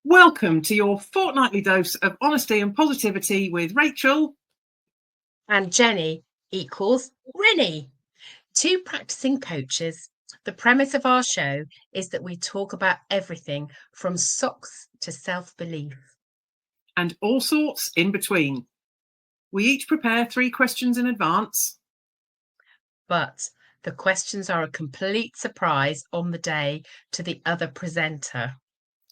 Welcome to your fortnightly dose of honesty and positivity with Rachel and Jenny equals Renny. Two practicing coaches. The premise of our show is that we talk about everything from socks to self-belief. And all sorts in between. We each prepare 3 questions in advance. But the questions are a complete surprise on the day to the other presenter.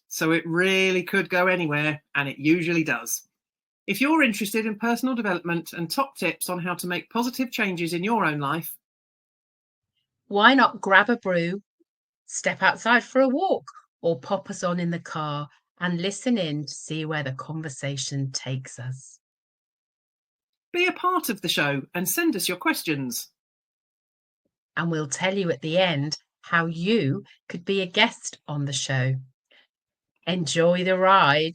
So it really could go anywhere, and it usually does. If you're interested in personal development and top tips on how to make positive changes in your own life, why not grab a brew, step outside for a walk, or pop us on in the car and listen in to see where the conversation takes us. Be a part of the show and send us your questions. And we'll tell you at the end how you could be a guest on the show. Enjoy the ride.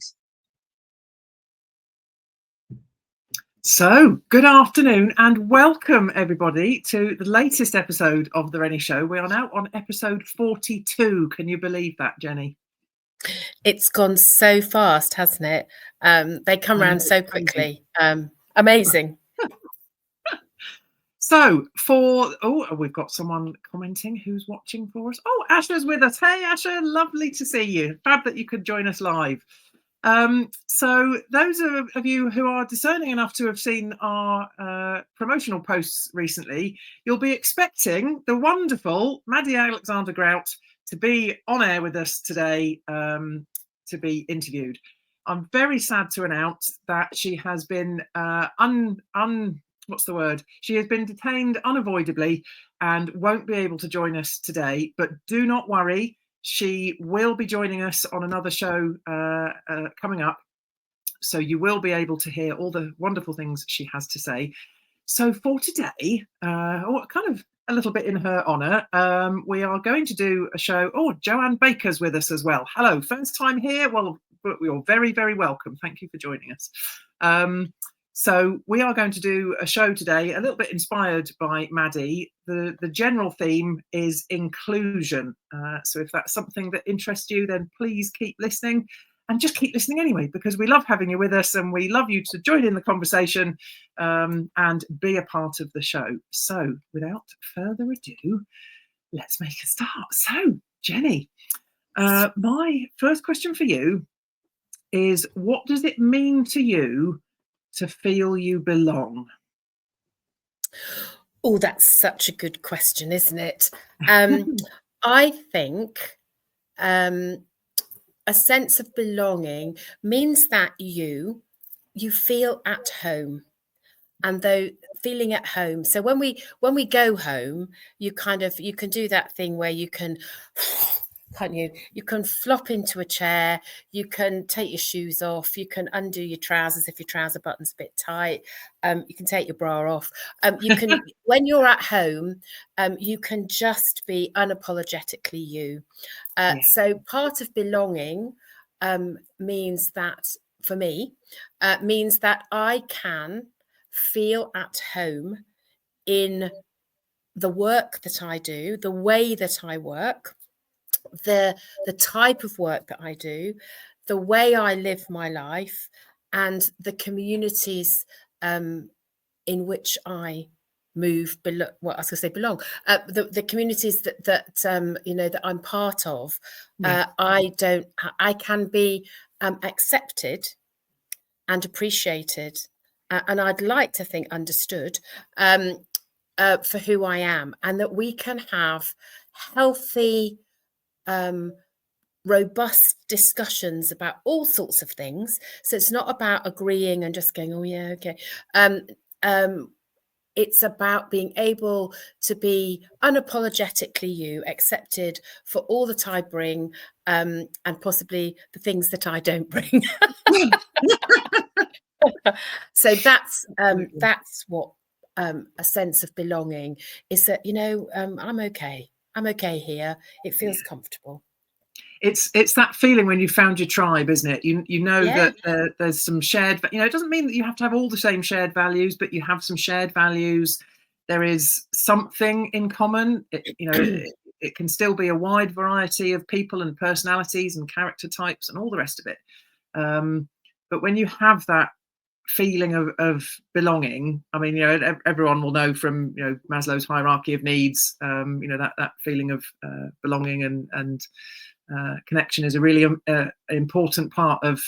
So, good afternoon and welcome everybody to the latest episode of The Renny Show. We are now on episode 42. Can you believe that, Jenny? It's gone so fast, hasn't it? They come around so quickly. Amazing. So we've got someone commenting who's watching for us. Oh, Asher's with us. Hey, Asher, lovely to see you. Fab that you could join us live. So those of you who are discerning enough to have seen our promotional posts recently, you'll be expecting the wonderful Maddy Alexander-Grout to be on air with us today to be interviewed. I'm very sad to announce that she has been she has been detained unavoidably and won't be able to join us today. But do not worry, she will be joining us on another show coming up. So you will be able to hear all the wonderful things she has to say. So for today, kind of a little bit in her honour, we are going to do a show. Oh, Joanne Baker's with us as well. Hello, first time here. Well, you're very, very welcome. Thank you for joining us. So we are going to do a show today, a little bit inspired by Maddy. The general theme is inclusion. So if that's something that interests you, then please keep listening and just keep listening anyway, because we love having you with us and we love you to join in the conversation and be a part of the show. So without further ado, let's make a start. So Jenny, my first question for you is, what does it mean to you to feel you belong? Oh, that's such a good question, isn't it? I think a sense of belonging means that you feel at home. And though feeling at home, so when we go home, you can do that thing where you can can't you? You can flop into a chair, you can take your shoes off, you can undo your trousers if your trouser button's a bit tight, you can take your bra off. You can, when you're at home, you can just be unapologetically you. So part of belonging means that, for me, means that I can feel at home in the work that I do, the way that I work, the type of work that I do, the way I live my life, and the communities in which I move. Belong. The communities that you know, that I'm part of. I can be accepted and appreciated, and I'd like to think understood for who I am, and that we can have healthy, robust discussions about all sorts of things. So it's not about agreeing and just going, oh yeah, okay. It's about being able to be unapologetically you, accepted for all that I bring, and possibly the things that I don't bring. So that's what a sense of belonging is, that, you know, I'm okay here. It feels comfortable. It's that feeling when you found your tribe, isn't it? You know that there's some shared, you know, it doesn't mean that you have to have all the same shared values, but you have some shared values. There is something in common. You know, it can still be a wide variety of people and personalities and character types and all the rest of it. But when you have that feeling of belonging, I mean, everyone will know from Maslow's hierarchy of needs, that feeling of belonging and connection is a really important part of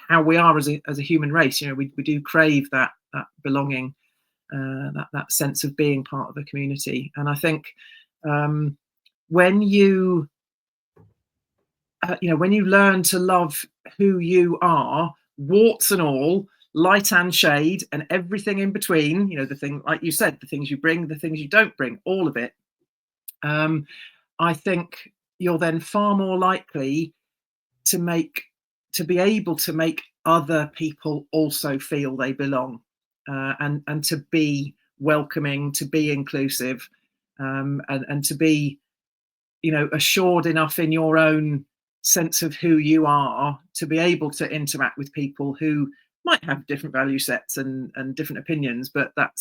how we are as a human race. We do crave that belonging, that sense of being part of a community. And I think when you learn to love who you are, warts and all, light and shade, and everything in between, the thing, like you said, the things you bring, the things you don't bring, all of it, I think you're then far more likely to be able to make other people also feel they belong, and to be welcoming, to be inclusive, and to be assured enough in your own sense of who you are to be able to interact with people who might have different value sets and different opinions, but that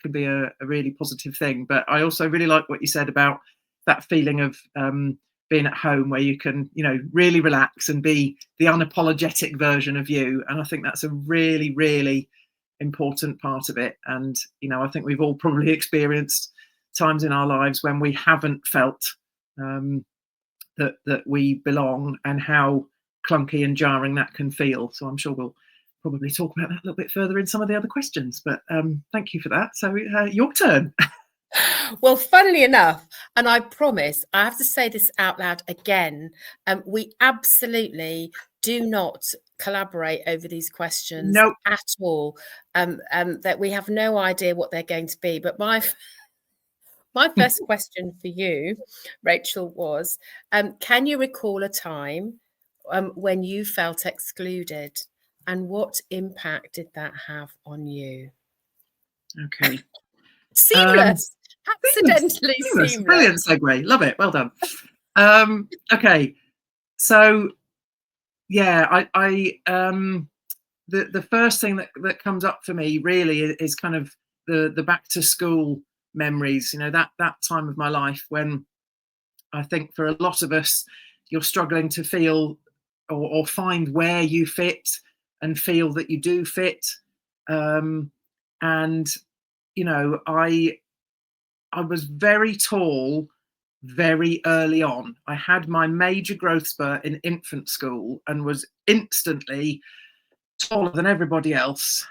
could be a really positive thing. But I also really like what you said about that feeling of being at home, where you can really relax and be the unapologetic version of you. And I think that's a really, really important part of it. And I think we've all probably experienced times in our lives when we haven't felt that we belong, and how clunky and jarring that can feel. So I'm sure we'll probably talk about that a little bit further in some of the other questions, but thank you for that. So your turn. Well, funnily enough, and I promise I have to say this out loud again, we absolutely do not collaborate over these questions at all. That we have no idea what they're going to be. But my first question for you, Rachel, was, can you recall a time when you felt excluded, and what impact did that have on you? Okay. Seamless. Accidentally seamless. Brilliant segue. Love it. Well done. Okay. So yeah, I the first thing that comes up for me really is kind of the back to school memories, that time of my life when I think for a lot of us, you're struggling to feel or find where you fit and feel that you do fit. And I was very tall very early on. I had my major growth spurt in infant school and was instantly taller than everybody else,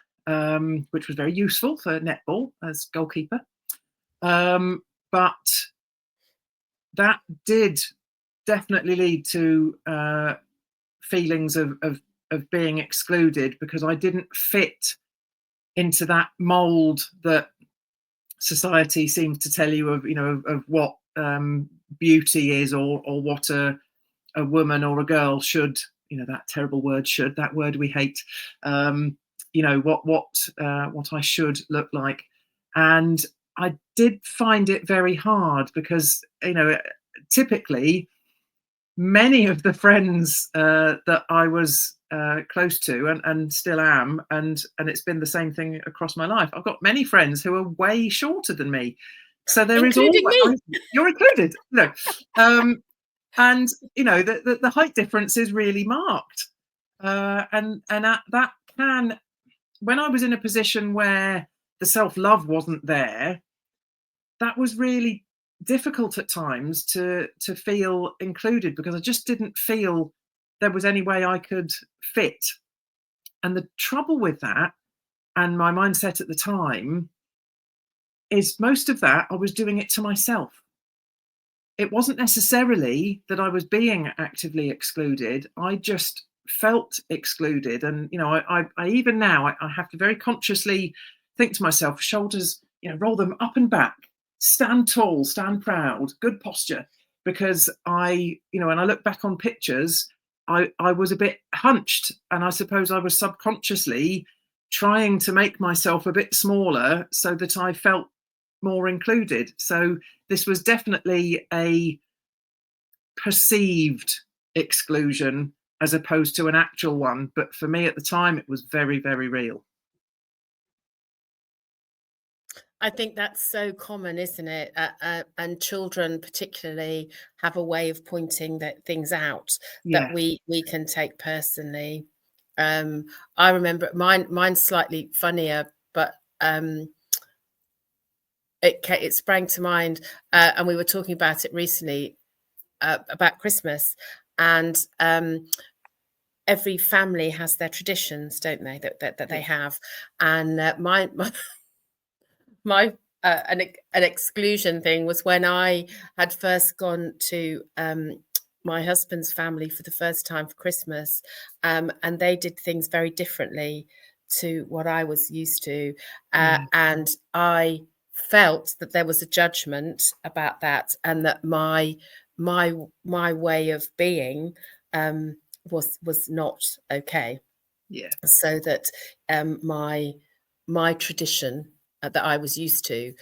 which was very useful for netball as goalkeeper. But that did definitely lead to feelings of being excluded, because I didn't fit into that mold that society seems to tell you of what beauty is, or what a woman or a girl should, that terrible word should, that word we hate, what I should look like. And I did find it very hard, because typically many of the friends that I was close to and still am, and it's been the same thing across my life. I've got many friends who are way shorter than me, so there is always me. You're included. And the height difference is really marked, and that can, when I was in a position where the self-love wasn't there, that was really difficult at times to feel included, because I just didn't feel there was any way I could fit. And the trouble with that, and my mindset at the time, is most of that I was doing it to myself. It wasn't necessarily that I was being actively excluded. I just felt excluded. And I even now I have to very consciously think to myself, shoulders, roll them up and back, stand tall, stand proud, good posture. Because when I look back on pictures, I was a bit hunched, and I suppose I was subconsciously trying to make myself a bit smaller so that I felt more included. So this was definitely a perceived exclusion as opposed to an actual one. But for me at the time, it was very, very real. I think that's so common, isn't it? And children particularly have a way of pointing things out that Yeah, we can take personally. I remember mine's slightly funnier, but it sprang to mind, and we were talking about it recently about Christmas, and every family has their traditions, don't they? That yeah, they have, and my an exclusion thing was when I had first gone to my husband's family for the first time for Christmas, and they did things very differently to what I was used to, yeah, and I felt that there was a judgment about that, and that my way of being was not okay, yeah, so that my tradition that I was used to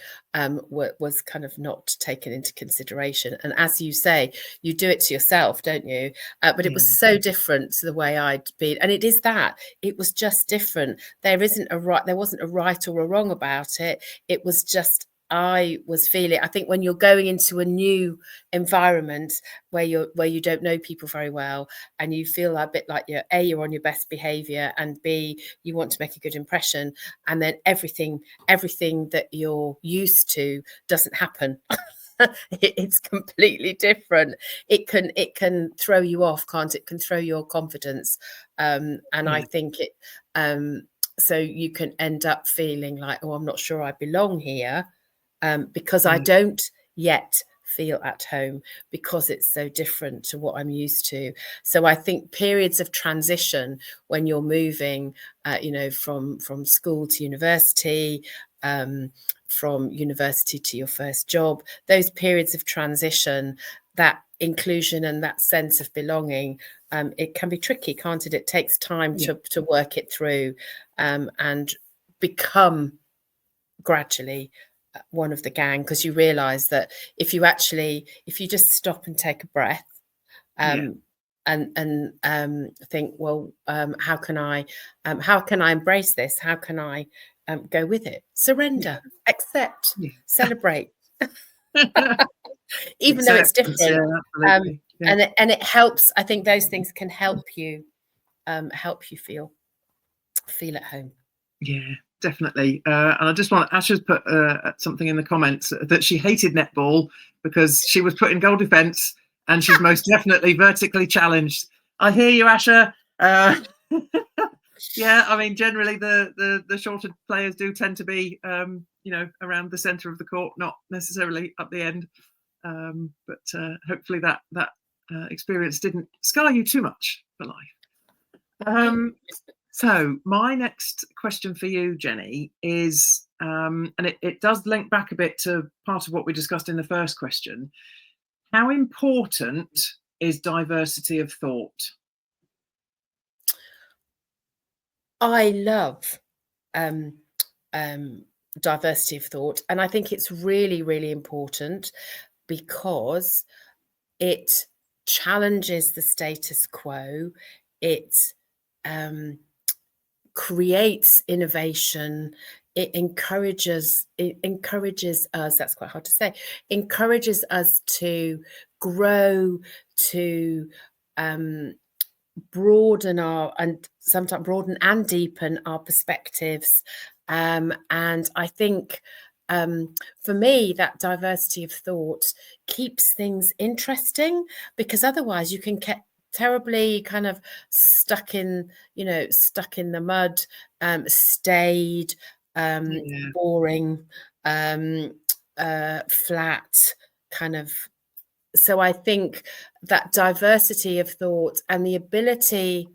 was kind of not taken into consideration. And as you say, you do it to yourself, don't you? But it was yeah, so different to the way I'd been, and it is that it was just different. There wasn't a right or a wrong about it. It was just I was feeling. I think when you're going into a new environment where you don't know people very well, and you feel a bit like you're on your best behavior, and B, you want to make a good impression, and then everything that you're used to doesn't happen. It's completely different. It can throw you off, can't it? It can throw your confidence, and I yeah, think it so you can end up feeling like, oh, I'm not sure I belong here, because I yeah, don't yet feel at home, because it's so different to what I'm used to. So I think periods of transition when you're moving, from school to university, from university to your first job, those periods of transition, that inclusion and that sense of belonging, it can be tricky, can't it? It takes time yeah, to work it through, and become gradually one of the gang, because you realize that if you just stop and take a breath, yeah, and think, well, how can I embrace this? How can I go with it? Surrender, accept, yeah, celebrate, yeah. even though it's Acceptance, yeah, different. Um, absolutely. Yeah, and it helps. I think those things can help you feel at home. yeah, definitely. And I just want Asha's put something in the comments that she hated netball because she was put in goal defence, and she's most definitely vertically challenged. I hear you, Asha. Yeah, I mean, generally the shorter players do tend to be, around the centre of the court, not necessarily up the end. But hopefully that experience didn't scar you too much for life. So my next question for you, Jenny, is, and it does link back a bit to part of what we discussed in the first question. How important is diversity of thought? I love um, diversity of thought, and I think it's really, really important, because it challenges the status quo. It creates innovation. It encourages us, that's quite hard to say, encourages us to grow, to broaden and deepen our perspectives. And I think, for me, that diversity of thought keeps things interesting, because otherwise you can get terribly kind of stuck in the mud, staid, Yeah, boring, flat kind of. So I think that diversity of thought and the ability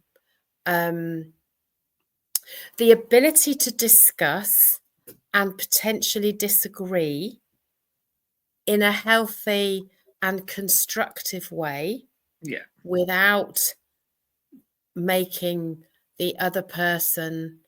to discuss and potentially disagree in a healthy and constructive way, yeah, without making the other person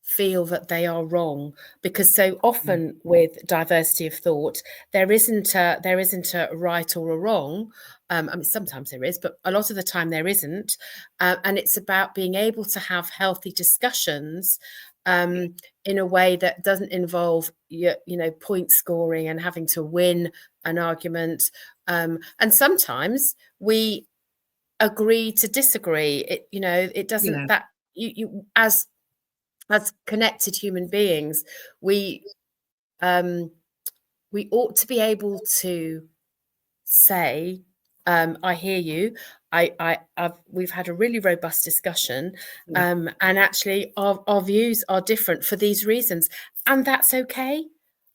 feel that they are wrong, because so yeah, often with diversity of thought, there isn't a right or a wrong. I mean, sometimes there is, but a lot of the time there isn't, and it's about being able to have healthy discussions, in a way that doesn't involve point scoring and having to win an argument. And sometimes we agree to disagree. It doesn't, that you as connected human beings, we ought to be able to say, I hear you. We've had a really robust discussion, and actually our views are different for these reasons, and that's okay.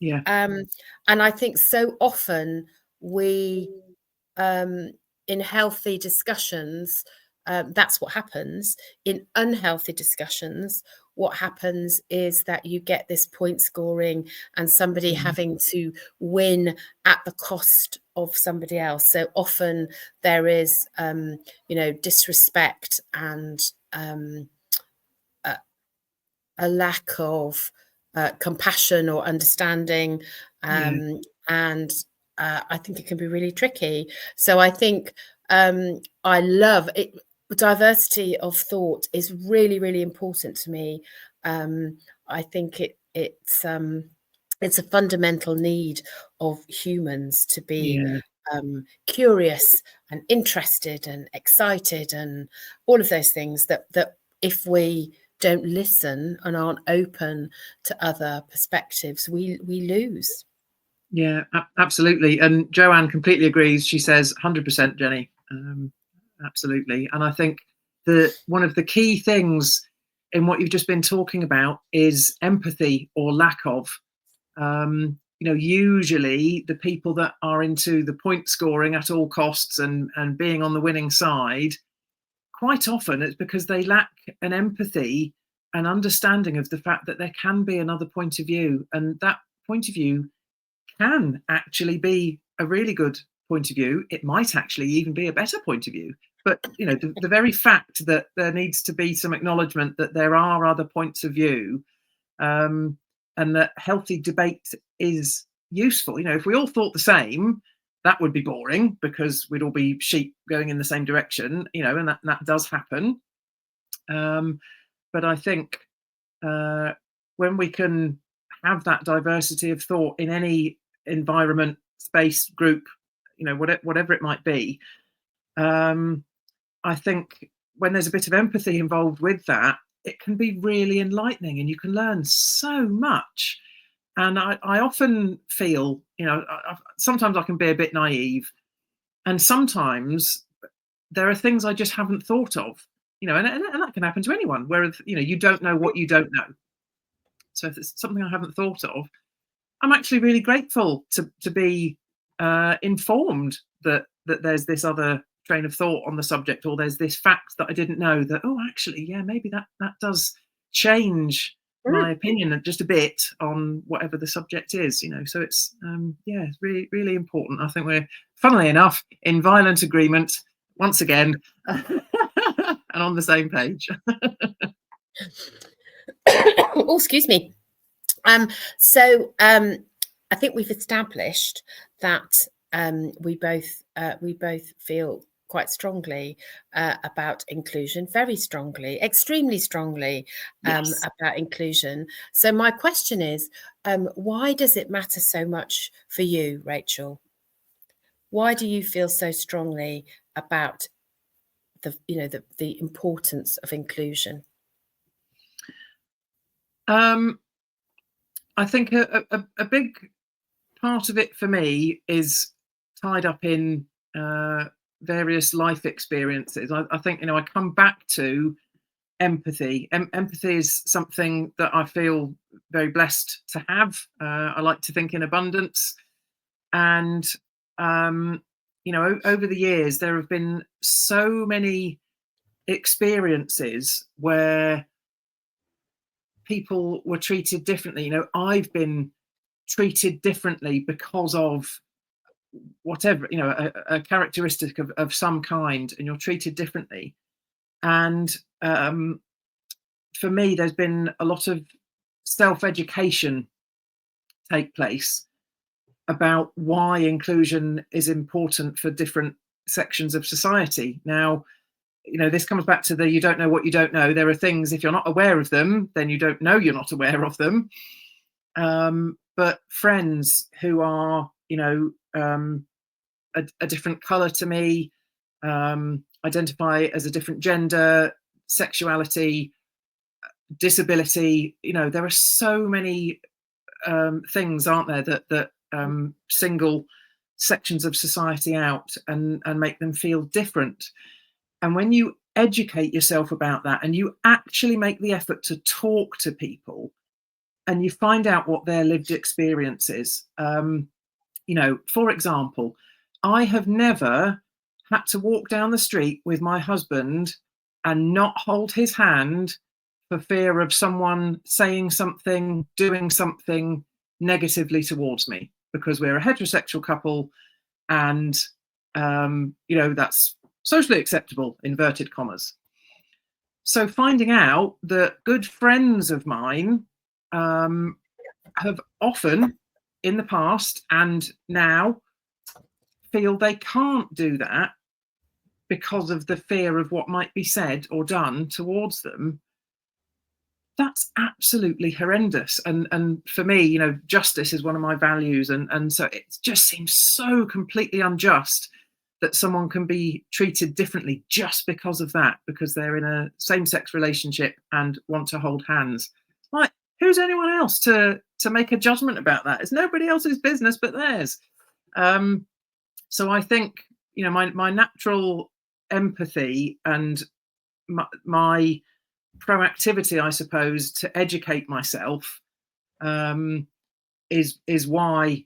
And I think so often we, in healthy discussions, that's what happens. In unhealthy discussions, what happens is that you get this point scoring and somebody having to win at the cost of somebody else. So often there is, disrespect and a lack of compassion or understanding. And I think it can be really tricky. So I think I love it. Diversity of thought is really, really important to me. I think it's a fundamental need of humans to be curious and interested and excited and all of those things that if we don't listen and aren't open to other perspectives, we lose. Yeah, absolutely. And Joanne completely agrees. She says 100%, Jenny. Absolutely. And I think one of the key things in what you've just been talking about is empathy or lack of. Usually the people that are into the point scoring at all costs and being on the winning side, quite often it's because they lack an empathy and understanding of the fact that there can be another point of view, and that point of view can actually be a really good point of view. It might actually even be a better point of view. But, the very fact that there needs to be some acknowledgement that there are other points of view, and that healthy debate is useful. If we all thought the same, that would be boring because we'd all be sheep going in the same direction, and that does happen. But I think when we can have that diversity of thought in any environment, space, group, whatever it might be, I think when there's a bit of empathy involved with that, it can be really enlightening and you can learn so much. And I often feel, sometimes I can be a bit naive, and sometimes there are things I just haven't thought of, and that can happen to anyone, whereas, you don't know what you don't know. So if it's something I haven't thought of, I'm actually really grateful to be informed that there's this other train of thought on the subject, or there's this fact that I didn't know that, actually, yeah, maybe that does change my opinion just a bit on whatever the subject is, so it's it's really, really important. I think we're, funnily enough, in violent agreement once again and on the same page. Oh, excuse me. So I think we've established that we both feel quite strongly about inclusion, very strongly, extremely strongly about inclusion. So my question is, why does it matter so much for you, Rachel? Why do you feel so strongly about the importance of inclusion? I think a big part of it for me is tied up in various life experiences. I think, I come back to empathy. Empathy is something that I feel very blessed to have. I like to think in abundance. And, over the years, there have been so many experiences where people were treated differently. I've been treated differently because of whatever, a characteristic of some kind, and you're treated differently. And for me, there's been a lot of self-education take place about why inclusion is important for different sections of society. Now, this comes back to the you don't know what you don't know. There are things, if you're not aware of them, then you don't know you're not aware of them. But friends who are, a different color to me, identify as a different gender, sexuality, disability, there are so many things, aren't there, that single sections of society out and make them feel different. And when you educate yourself about that and you actually make the effort to talk to people and you find out what their lived experience is, for example, I have never had to walk down the street with my husband and not hold his hand for fear of someone saying something, doing something negatively towards me, because we're a heterosexual couple and, that's socially acceptable, inverted commas. So finding out that good friends of mine have often in the past and now feel they can't do that because of the fear of what might be said or done towards them, that's absolutely horrendous. And for me, justice is one of my values. And so it just seems so completely unjust that someone can be treated differently just because of that, because they're in a same-sex relationship and want to hold hands. Like, who's anyone else to make a judgment about that? It's nobody else's business but theirs. So I think, my natural empathy and my proactivity, I suppose, to educate myself is why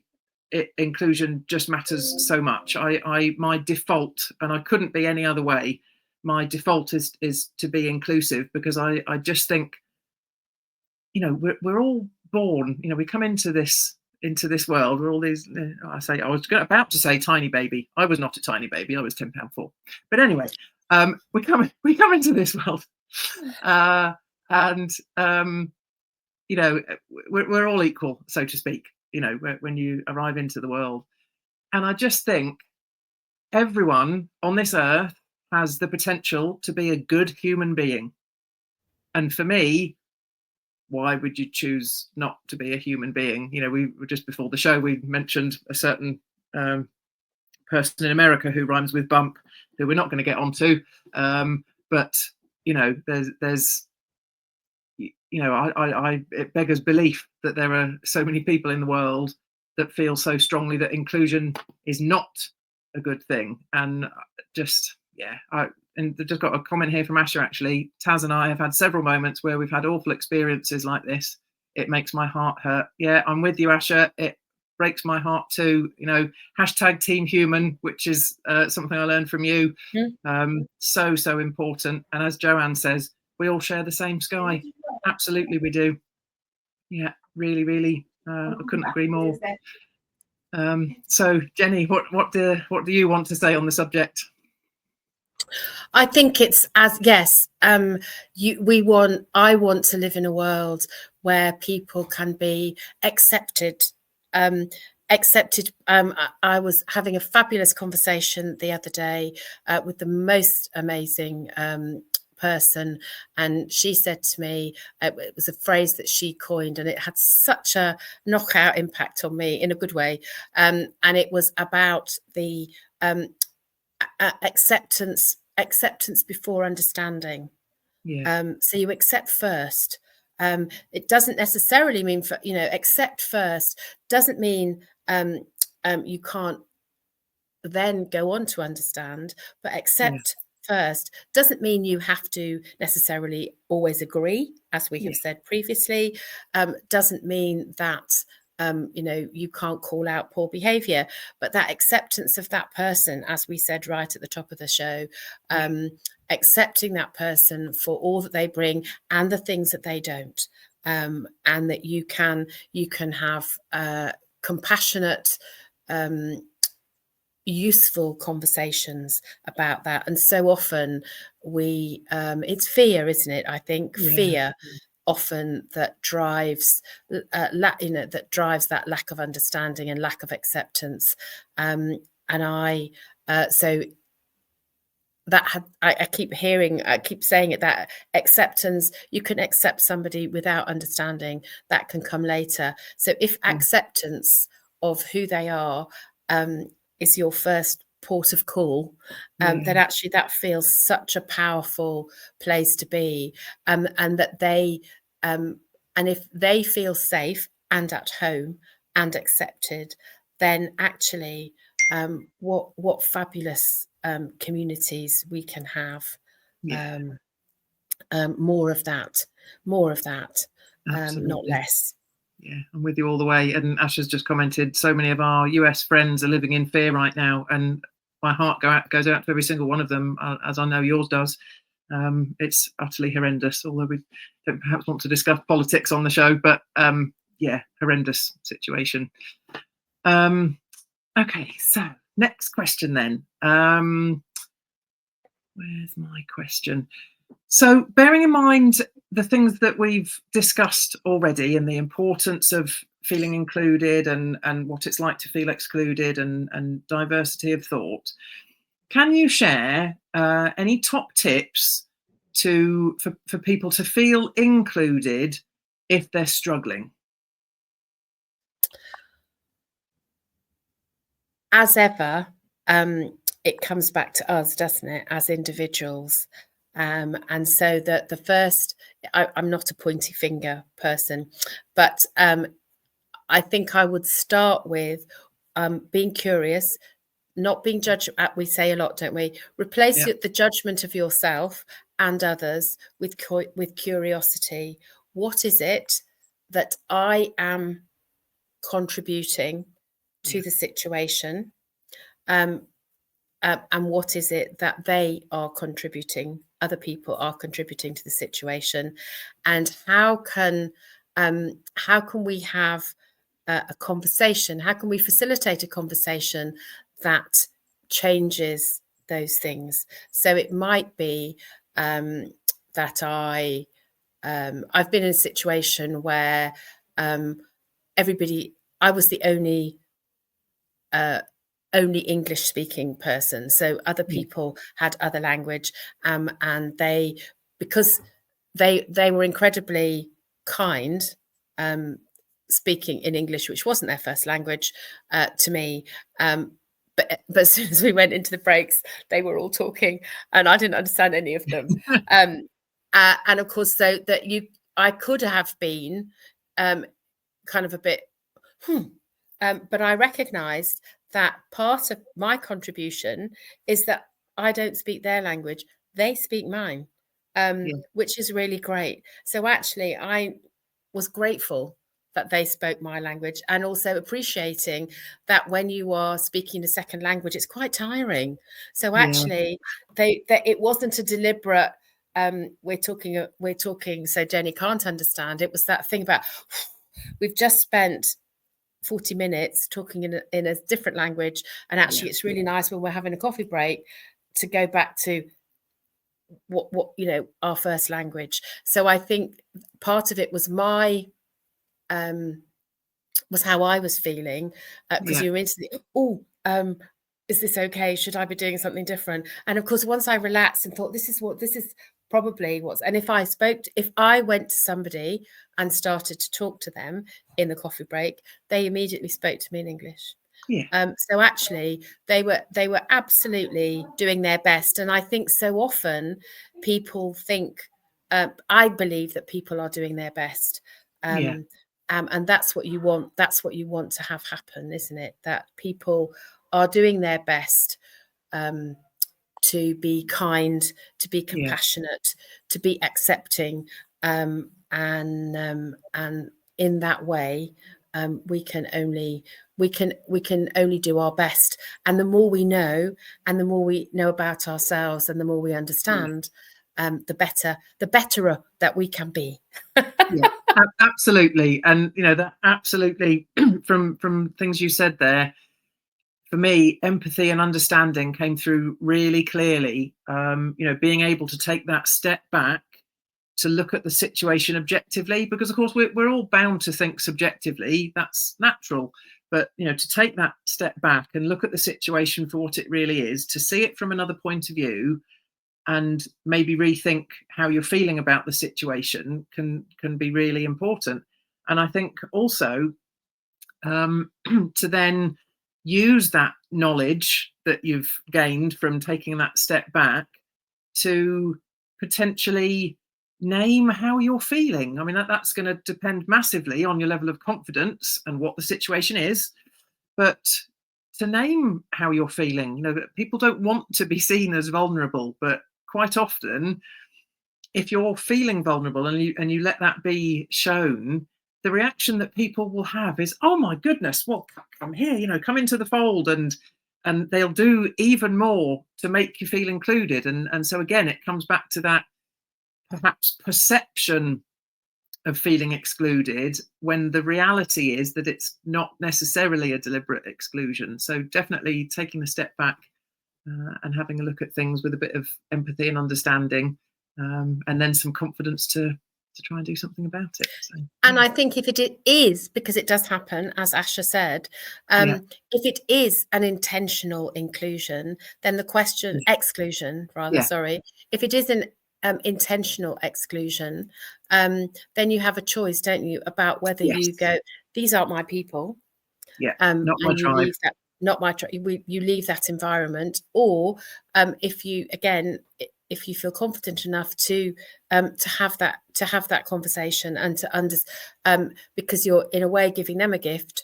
inclusion just matters so much. My default, and I couldn't be any other way, my default is to be inclusive, because I just think, we're all born, we come into this world, we're all these, I was about to say tiny baby. I was not a tiny baby, I was £10.4. But anyway, we come into this world, and we're all equal, so to speak, when you arrive into the world. And I just think everyone on this earth has the potential to be a good human being. And for me, why would you choose not to be a human being? We were just before the show, we mentioned a certain person in America who rhymes with bump, who we're not going to get onto. But there's it beggars belief that there are so many people in the world that feel so strongly that inclusion is not a good thing. And just, and I've just got a comment here from Asha, actually. Taz and I have had several moments where we've had awful experiences like this. It makes my heart hurt. Yeah, I'm with you, Asha. It breaks my heart too. Hashtag Team Human, which is something I learned from you. So important. And as Joanne says, we all share the same sky. Absolutely, we do. Yeah, really, really. I couldn't agree more. So, Jenny, what do you want to say on the subject? I think it's I want to live in a world where people can be accepted. I was having a fabulous conversation the other day with the most amazing person, and she said to me, it was a phrase that she coined, and it had such a knockout impact on me in a good way, and it was about the acceptance before understanding. So you accept first. It doesn't necessarily mean accept first doesn't mean you can't then go on to understand, but accept first doesn't mean you have to necessarily always agree, as we have said previously. Doesn't mean that you can't call out poor behavior, but that acceptance of that person, as we said right at the top of the show, accepting that person for all that they bring and the things that they don't, and that you can have compassionate, useful conversations about that. And so often it's fear, isn't it? I think fear often that drives that drives that lack of understanding and lack of acceptance. So I keep saying it, that acceptance, you can accept somebody without understanding, that can come later. So if acceptance of who they are is your first port of call, then actually that feels such a powerful place to be, and that they and if they feel safe and at home and accepted, then actually what fabulous communities we can have. More of that, not less. Yeah, I'm with you all the way. And Asha's just commented, so many of our US friends are living in fear right now, and my heart goes out to every single one of them, as I know yours does. It's utterly horrendous, although we don't perhaps want to discuss politics on the show, but yeah, horrendous situation. Okay, so next question then. Where's my question? So bearing in mind the things that we've discussed already, and the importance of feeling included, and what it's like to feel excluded, and diversity of thought, can you share any top tips for people to feel included if they're struggling? As ever, it comes back to us, doesn't it, as individuals? And so the first, I'm not a pointy finger person, but I think I would start with being curious, not being judged. We say a lot, don't we? Replace the judgment of yourself and others with curiosity. What is it that I am contributing to the situation? And what is it that they are contributing, other people are contributing to the situation? And how can we have a conversation? How can we facilitate a conversation that changes those things? So it might be that I've been in a situation where I was the only English speaking person, so other people had other language, and because they were incredibly kind, speaking in English, which wasn't their first language, to me, but as soon as we went into the breaks, they were all talking and I didn't understand any of them. And of course, so that I could have been kind of a bit but I recognized that part of my contribution is that I don't speak their language, they speak mine, which is really great. So actually, I was grateful that they spoke my language, and also appreciating that when you are speaking a second language, it's quite tiring. So actually, it wasn't a deliberate, we're talking so Jenny can't understand. It was that thing about, we've just spent 40 minutes talking in a different language, and actually it's really nice when we're having a coffee break to go back to what our first language. So I think part of it was was how I was feeling, because you're into the is this okay? Should I be doing something different? And of course, once I relaxed and thought, this is probably what's, and if I went to somebody and started to talk to them in the coffee break, they immediately spoke to me in English. So actually they were absolutely doing their best. And I think so often people think, I believe that people are doing their best. And that's what you want. That's what you want to have happen, isn't it? That people are doing their best to be kind, to be compassionate, to be accepting, and in that way, we can only do our best. And the more we know, and the more we know about ourselves, and the more we understand, the betterer that we can be. Absolutely. And that absolutely from things you said there, for me, empathy and understanding came through really clearly. Being able to take that step back to look at the situation objectively, because of course we're all bound to think subjectively, that's natural, but to take that step back and look at the situation for what it really is, to see it from another point of view, and maybe rethink how you're feeling about the situation can be really important. And I think also to then use that knowledge that you've gained from taking that step back to potentially name how you're feeling. I mean, that's going to depend massively on your level of confidence and what the situation is, but to name how you're feeling, that people don't want to be seen as vulnerable, but quite often if you're feeling vulnerable and you let that be shown, the reaction that people will have is, oh my goodness, well, come here, come into the fold, and they'll do even more to make you feel included. And so again, it comes back to that perhaps perception of feeling excluded, when the reality is that it's not necessarily a deliberate exclusion. So definitely taking a step back and having a look at things with a bit of empathy and understanding, and then some confidence to try and do something about it. So, and I think if it is, because it does happen, as Asha said, if it is an intentional inclusion, then the question, exclusion rather, sorry, if it is an intentional exclusion, then you have a choice, don't you, about whether you go, these aren't my people, not my tribe. Leave that, not my tribe. You leave that environment, or if you feel confident enough to have that conversation and to because you're in a way giving them a gift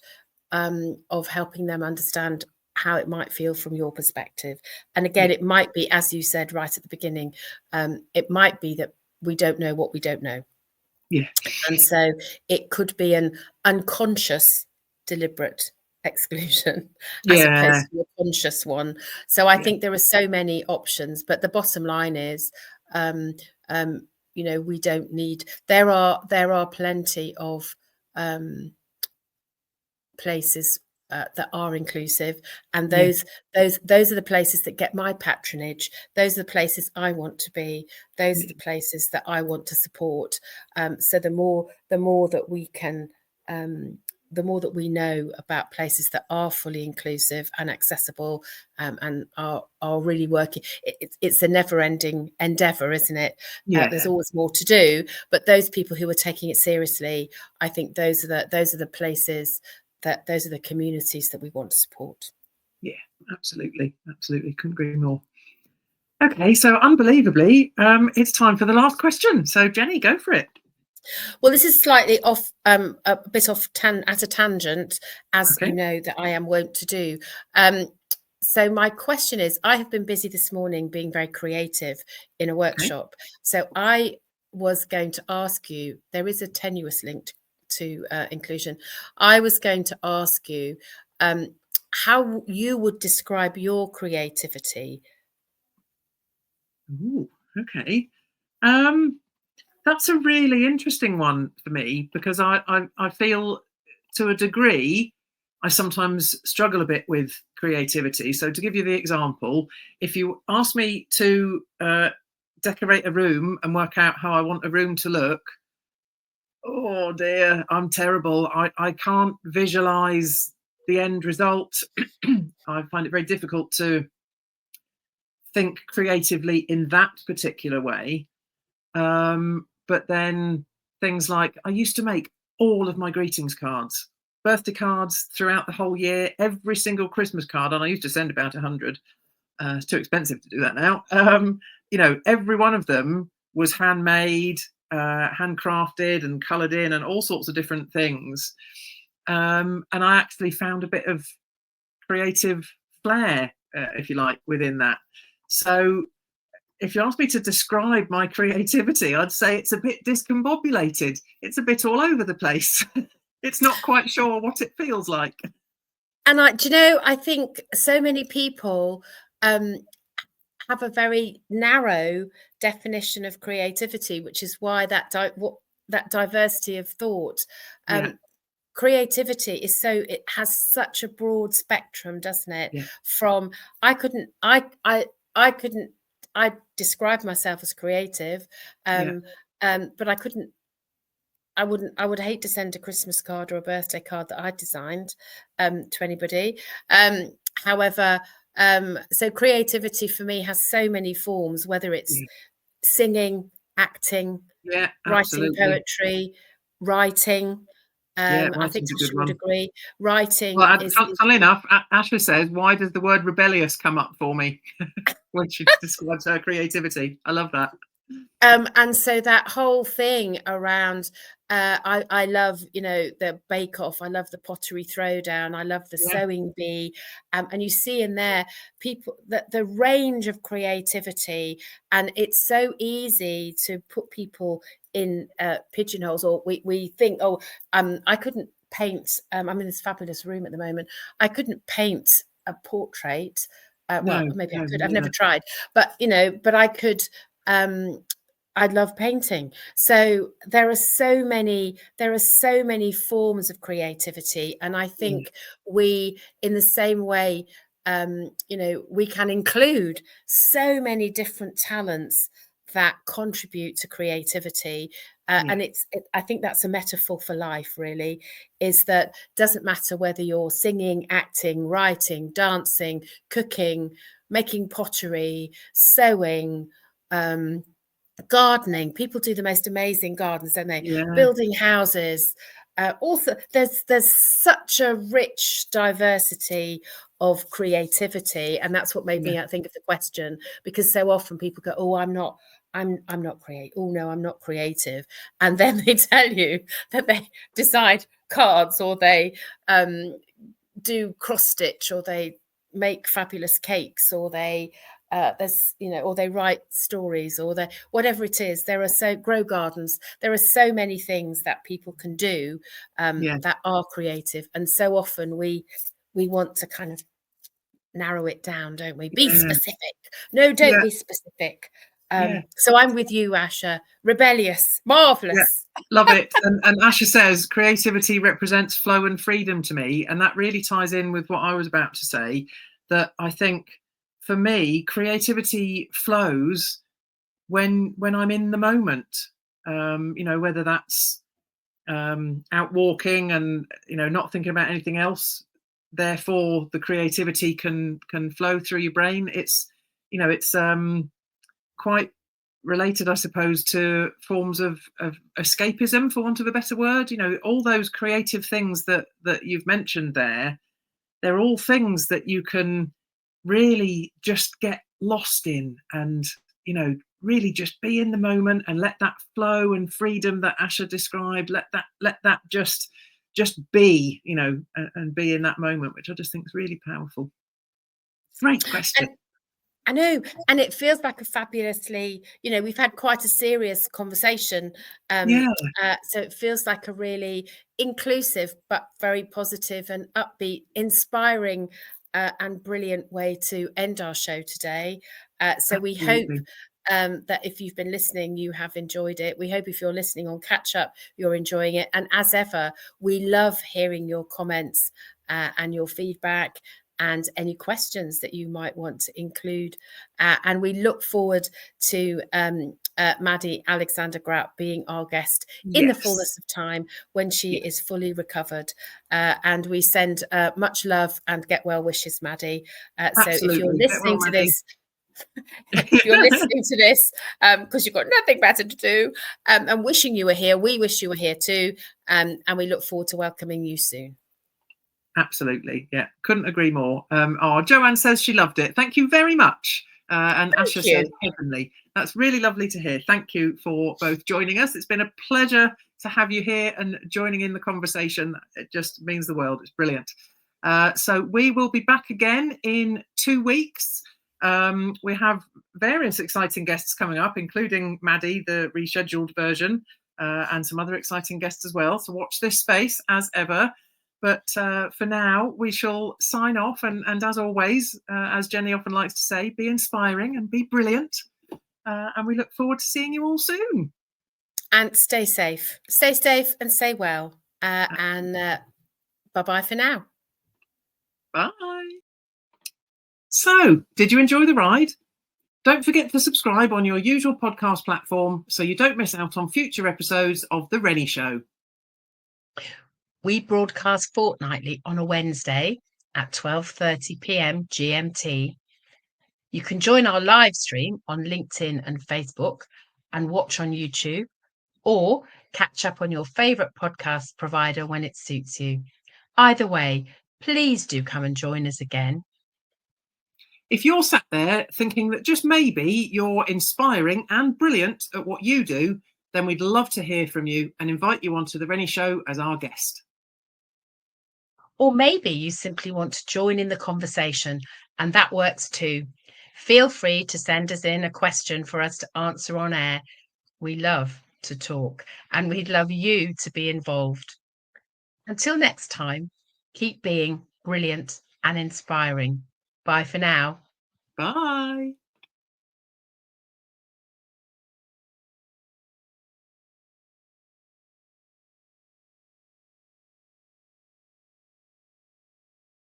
of helping them understand how it might feel from your perspective. And again, it might be, as you said right at the beginning, it might be that we don't know what we don't know. And so it could be an unconscious, deliberate exclusion as opposed to a conscious one. So I think there are so many options, but the bottom line is, we don't need. There are plenty of places that are inclusive, and those are the places that get my patronage. Those are the places I want to be. Those are the places that I want to support. So the more that we can, the more that we know about places that are fully inclusive and accessible, and are really working. It's a never-ending endeavour, isn't it? There's always more to do, but those people who are taking it seriously, I think those are the places. Those are the communities that we want to support. Yeah, absolutely. Couldn't agree more. Okay, so unbelievably, it's time for the last question. So Jenny, go for it. Well, this is slightly off, a bit off at a tangent, as you know that I am wont to do. So my question is, I have been busy this morning being very creative in a workshop. So I was going to ask you, there is a tenuous link to inclusion. I was going to ask you how you would describe your creativity. Ooh, okay. That's a really interesting one for me, because I feel to a degree I sometimes struggle a bit with creativity. So to give you the example, if you ask me to decorate a room and work out how I want a room to look, oh dear, I'm terrible. I can't visualize the end result. I find it very difficult to think creatively in that particular way. But then things like, I used to make all of my greetings cards, birthday cards throughout the whole year, every single Christmas card, and I used to send about 100. It's too expensive to do that now. Every one of them was handmade, handcrafted and coloured in, and all sorts of different things. And I actually found a bit of creative flair, if you like, within that. So if you ask me to describe my creativity, I'd say it's a bit discombobulated. It's a bit all over the place. It's not quite sure what it feels like. And I think so many people have a very narrow definition of creativity, which is why that diversity of thought. Creativity is it has such a broad spectrum, doesn't it? From I describe myself as creative, but I would hate to send a Christmas card or a birthday card that I designed to anybody. However, So creativity for me has so many forms, whether it's singing, acting, writing absolutely. poetry, writing. I think Writing's a good Asha would one. agree. Writing Well, is funnily enough, Asha says, why does the word rebellious come up for me when she describes her creativity? I love that. And so that whole thing around, I love, the bake off. I love the pottery throwdown. I love the sewing bee. And you see in there people that the range of creativity, and it's so easy to put people in pigeonholes, or we think, oh, I couldn't paint. I'm in this fabulous room at the moment. I couldn't paint a portrait. Well, maybe I could. I've never tried, but I could. I love painting. So there are so many forms of creativity, and I think we, in the same way, we can include so many different talents that contribute to creativity. And I think that's a metaphor for life, really, is that doesn't matter whether you're singing, acting, writing, dancing, cooking, making pottery, sewing, gardening. People do the most amazing gardens, don't they? Building houses. Also, there's such a rich diversity of creativity, and that's what made me think of the question, because so often people go, "Oh, I'm not creative. Oh no, I'm not creative," and then they tell you that they decide cards, or they do cross stitch, or they make fabulous cakes, or they or they write stories, or they whatever it is. There are grow gardens. There are so many things that people can do that are creative, and so often we want to kind of narrow it down, don't we? Be specific. No, don't be specific. So I'm with you, Asha. Rebellious, marvelous. Love it. And Asha says creativity represents flow and freedom to me, and that really ties in with what I was about to say, that I think for me creativity flows when I'm in the moment, whether that's out walking and not thinking about anything else, therefore the creativity can flow through your brain. It's quite related, I suppose, to forms of escapism, for want of a better word. All those creative things that you've mentioned there, they're all things that you can really just get lost in, and really just be in the moment and let that flow and freedom that Asha described, let that just be, and be in that moment, which I just think is really powerful. Great question. I know, and it feels like a fabulously, we've had quite a serious conversation. So it feels like a really inclusive, but very positive and upbeat, inspiring and brilliant way to end our show today. So we hope that if you've been listening, you have enjoyed it. We hope if you're listening on catch up, you're enjoying it. And as ever, we love hearing your comments and your feedback, and any questions that you might want to include. And we look forward to Maddy Alexander-Grout being our guest in the fullness of time, when she is fully recovered. And we send much love and get well wishes, Maddy. So if you're listening to this, if you're listening to this, because you've got nothing better to do, and wishing you were here, we wish you were here too. And we look forward to welcoming you soon. Absolutely. Yeah. Couldn't agree more. Joanne says she loved it. Thank you very much. And Asha says heavenly. That's really lovely to hear. Thank you for both joining us. It's been a pleasure to have you here and joining in the conversation. It just means the world. It's brilliant. So we will be back again in 2 weeks. We have various exciting guests coming up, including Maddy, the rescheduled version, and some other exciting guests as well. So watch this space as ever. But for now, we shall sign off. And as always, as Jenny often likes to say, be inspiring and be brilliant. And we look forward to seeing you all soon. And stay safe. Stay safe and stay well. And bye-bye for now. Bye. So, did you enjoy the ride? Don't forget to subscribe on your usual podcast platform so you don't miss out on future episodes of The Renny Show. We broadcast fortnightly on a Wednesday at 12:30 p.m. GMT. You can join our live stream on LinkedIn and Facebook and watch on YouTube, or catch up on your favourite podcast provider when it suits you. Either way, please do come and join us again. If you're sat there thinking that just maybe you're inspiring and brilliant at what you do, then we'd love to hear from you and invite you onto the Renny Show as our guest. Or maybe you simply want to join in the conversation, and that works too. Feel free to send us in a question for us to answer on air. We love to talk, and we'd love you to be involved. Until next time, keep being brilliant and inspiring. Bye for now. Bye.